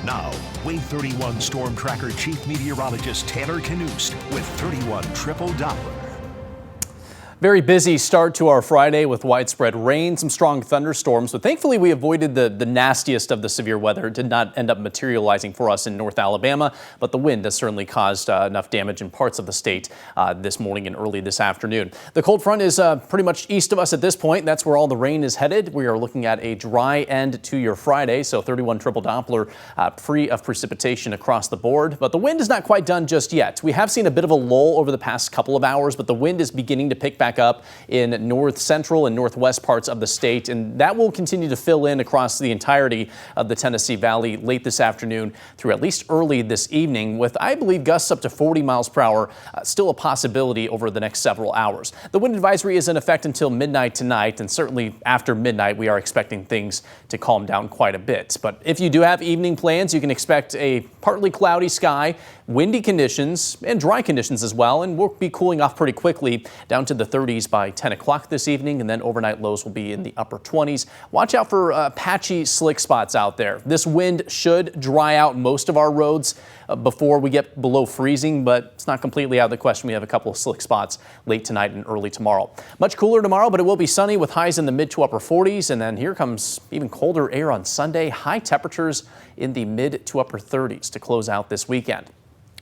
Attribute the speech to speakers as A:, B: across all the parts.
A: Now, Wave 31 Storm Tracker Chief Meteorologist Taylor Knust with 31 Triple Doppler.
B: Very busy start to our Friday with widespread rain, some strong thunderstorms, but thankfully we avoided the nastiest of the severe weather. It did not end up materializing for us in North Alabama, but the wind has certainly caused enough damage in parts of the state this morning and early this afternoon. The cold front is pretty much east of us at this point. That's where all the rain is headed. We are looking at a dry end to your Friday, so 31 Triple Doppler free of precipitation across the board, but the wind is not quite done just yet. We have seen a bit of a lull over the past couple of hours, but the wind is beginning to pick back up in north central and northwest parts of the state, and that will continue to fill in across the entirety of the Tennessee Valley late this afternoon through at least early this evening, with I believe gusts up to 40 miles per hour still a possibility over the next several hours. The wind advisory is in effect until midnight tonight, and certainly after midnight we are expecting things to calm down quite a bit. But if you do have evening plans, you can expect a partly cloudy sky, windy conditions and dry conditions as well, and we'll be cooling off pretty quickly down to the 30s by 10 o'clock this evening, and then overnight lows will be in the upper 20s. Watch out for patchy slick spots out there. This wind should dry out most of our roads before we get below freezing, but it's not completely out of the question. We have a couple of slick spots late tonight and early tomorrow. Much cooler tomorrow, but it will be sunny with highs in the mid to upper 40s, and then here comes even colder air on Sunday. High temperatures in the mid to upper 30s to close out this weekend.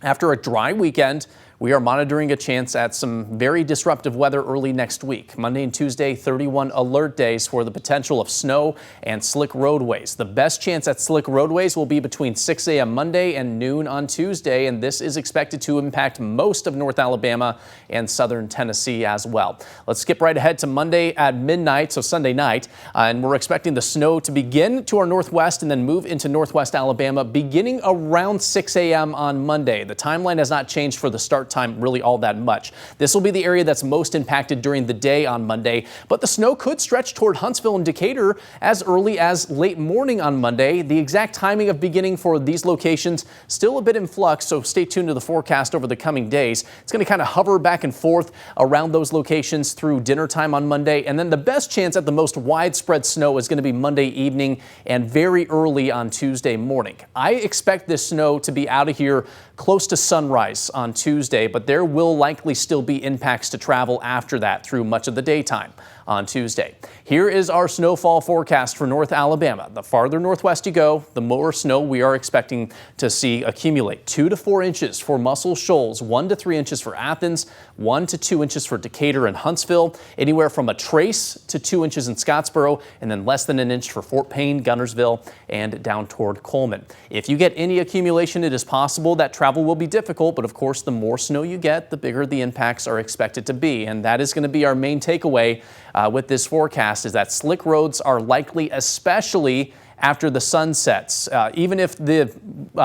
B: After a dry weekend, we are monitoring a chance at some very disruptive weather early next week. Monday and Tuesday, 31 alert days for the potential of snow and slick roadways. The best chance at slick roadways will be between 6 a.m. Monday and noon on Tuesday, and this is expected to impact most of North Alabama and southern Tennessee as well. Let's skip right ahead to Monday at midnight, so Sunday night, and we're expecting the snow to begin to our northwest and then move into northwest Alabama beginning around 6 a.m. on Monday. The timeline has not changed for the start time really all that much. This will be the area that's most impacted during the day on Monday, but the snow could stretch toward Huntsville and Decatur as early as late morning on Monday. The exact timing of beginning for these locations still a bit in flux, so stay tuned to the forecast over the coming days. It's going to kind of hover back and forth around those locations through dinner time on Monday, and then the best chance at the most widespread snow is going to be Monday evening and very early on Tuesday morning. I expect this snow to be out of here close to sunrise on Tuesday, but there will likely still be impacts to travel after that through much of the daytime on Tuesday. Here is our snowfall forecast for North Alabama. The farther northwest you go, the more snow we are expecting to see accumulate. 2 to 4 inches for Muscle Shoals, 1 to 3 inches for Athens, 1 to 2 inches for Decatur and Huntsville, anywhere from a trace to 2 inches in Scottsboro, and then less than an inch for Fort Payne, Guntersville, and down toward Coleman. If you get any accumulation, it is possible that travel will be difficult, but of course, the more snow you get, the bigger the impacts are expected to be. And that is going to be our main takeaway with this forecast, is that slick roads are likely, especially after the sun sets. Even if the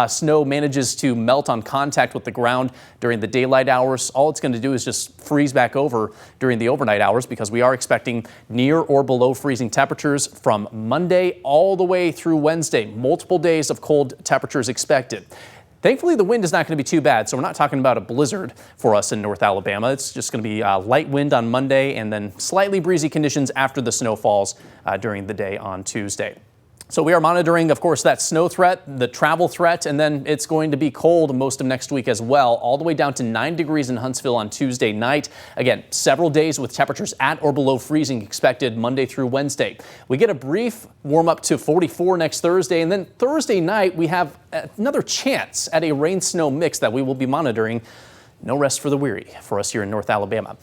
B: snow manages to melt on contact with the ground during the daylight hours, all it's going to do is just freeze back over during the overnight hours, because we are expecting near or below freezing temperatures from Monday all the way through Wednesday. Multiple days of cold temperatures expected. Thankfully, the wind is not going to be too bad, so we're not talking about a blizzard for us in North Alabama. It's just going to be light wind on Monday and then slightly breezy conditions after the snow falls during the day on Tuesday. So we are monitoring, of course, that snow threat, the travel threat, and then it's going to be cold most of next week as well, all the way down to 9 degrees in Huntsville on Tuesday night. Again, several days with temperatures at or below freezing expected Monday through Wednesday. We get a brief warm up to 44 next Thursday, and then Thursday night we have another chance at a rain-snow mix that we will be monitoring. No rest for the weary for us here in North Alabama.